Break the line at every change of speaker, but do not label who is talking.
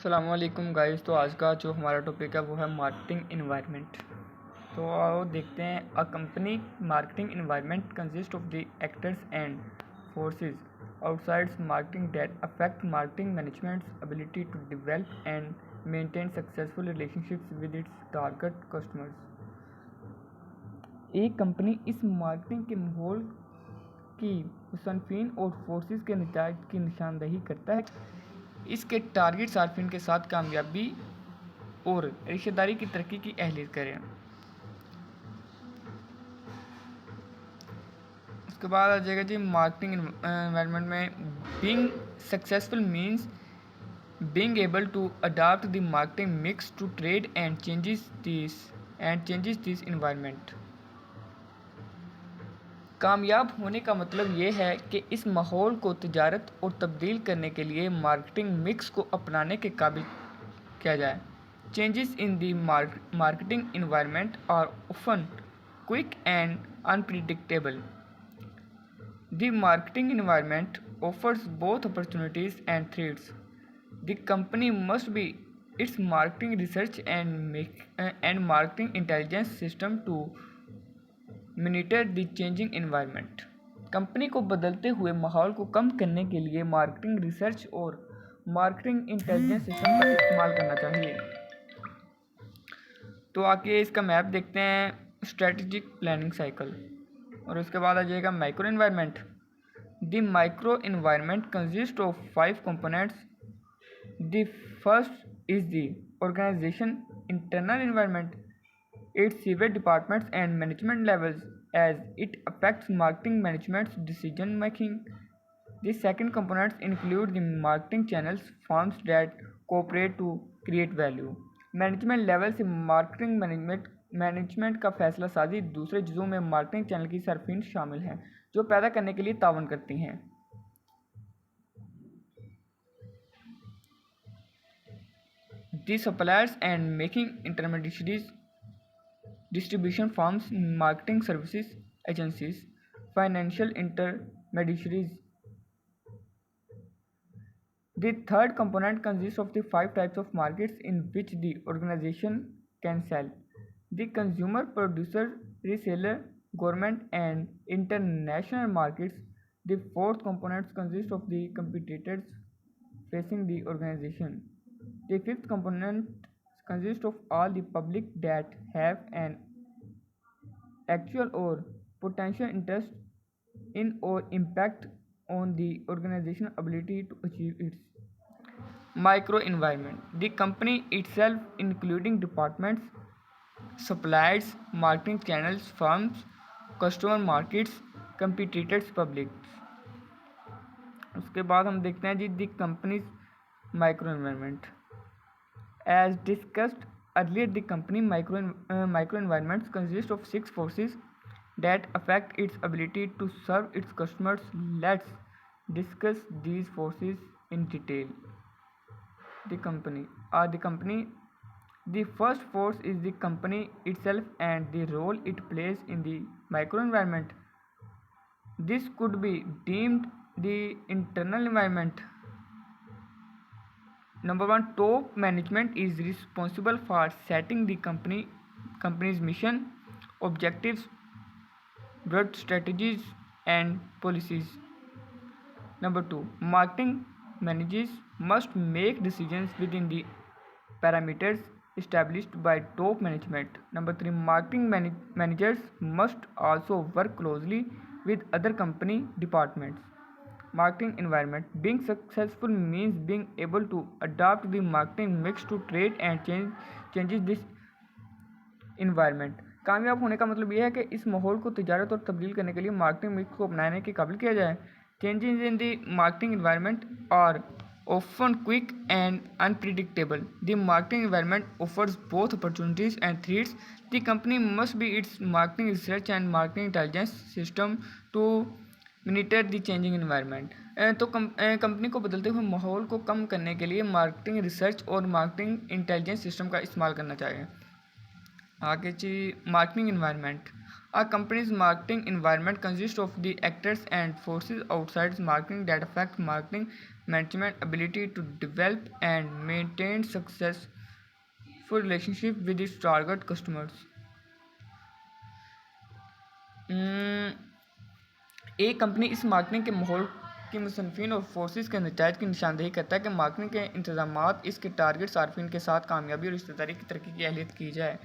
अस्सलामुअलैकुम गाइस। तो आज का जो हमारा टॉपिक है वो है मार्केटिंग इन्वायरमेंट। तो आओ देखते हैं। A company marketing environment consist of the actors and forces outsides marketing that affect marketing management's ability to develop and maintain successful relationships with its target customers. एक कंपनी इस marketing के माहौल की मुसन्निफिन और फोर्सेस के नताइज की निशानदेही करता है। इसके टारगेट सार्फिन के साथ कामयाबी और रिश्तेदारी की तरक्की की अहलियत करें। उसके बाद आ जाएगा जी मार्केटिंग एनवायरनमेंट में being successful means being able to adapt the marketing mix to trend and changes this environment. कामयाब होने का मतलब ये है कि इस माहौल को तिजारत और तब्दील करने के लिए मार्केटिंग मिक्स को अपनाने के काबिल किया जाए। Changes in the marketing environment are often quick and unpredictable. The marketing environment offers both opportunities and threats. The company must be its marketing research and marketing intelligence system to monitor the changing environment. Company को बदलते हुए माहौल को कम करने के लिए marketing research और मार्केटिंग इंटेलिजेंस सिस्टम का इस्तेमाल करना चाहिए। तो आगे इसका मैप देखते हैं, स्ट्रेटेजिक प्लानिंग साइकिल। और उसके बाद आ जाएगा micro environment. The micro environment consist of 5 components. The first is the organisation internal environment, its severe departments and management levels as it affects marketing management's decision making. The second components include the marketing channels firms that cooperate to create value. Management level से marketing management का फैसला साजी दूसरे जुज़ों में marketing channel की सरफिन शामिल हैं जो पैदा करने के लिए तावन करती हैं। The suppliers and making intermediaries, distribution firms, marketing services agencies, financial intermediaries. The third component consists of the 5 types of markets in which the organization can sell: the consumer, producer, reseller, government, and international markets. The fourth component consists of the competitors facing the organization. The fifth component consists of all the public that have an actual or potential interest in or impact on the organizational ability to achieve its micro environment. The company itself, including departments, suppliers, marketing channels, firms, customer markets, competitors, public. उसके बाद हम देखते हैं जी the companies micro environment. As discussed earlier, the company microenvironments consist of 6 forces that affect its ability to serve its customers. Let's discuss these forces in detail. The company. The first force is the company itself and the role it plays in the microenvironment. This could be deemed the internal environment. Number 1, top management is responsible for setting the company's mission, objectives, broad strategies, and policies. Number 2, marketing managers must make decisions within the parameters established by top management. Number 3, marketing managers must also work closely with other company departments. Marketing environment. Being successful means being able to adapt the marketing mix to trade and changes this environment. कामयाब होने का मतलब यह है कि इस माहौल को तिजारत और तब्दील करने के लिए मार्केटिंग मिक्स को अपनाने के काबिल किया जाए। Changes in the marketing environment are often quick and unpredictable. The marketing environment offers both opportunities and threats. The company must be its marketing research and marketing intelligence system to monitor the changing environment. तो company को बदलते हुए माहौल को कम करने के लिए मार्केटिंग रिसर्च और मार्केटिंग इंटेलिजेंस सिस्टम का इस्तेमाल करना चाहिए। आगे जी marketing environment. A company's marketing environment consist of the actors and forces outside marketing that affect marketing management ability to develop and maintain successful relationship with its target customers. एक company इस marketing के माहौल की मुसन्फ़िन और forces के नतायज की निशानदेही करता है कि मार्केटिंग के इंतजामात इसके टारगेट सार्फिन के साथ कामयाबी और रिश्तेदारी की तरक्की की अहलियत की जाए।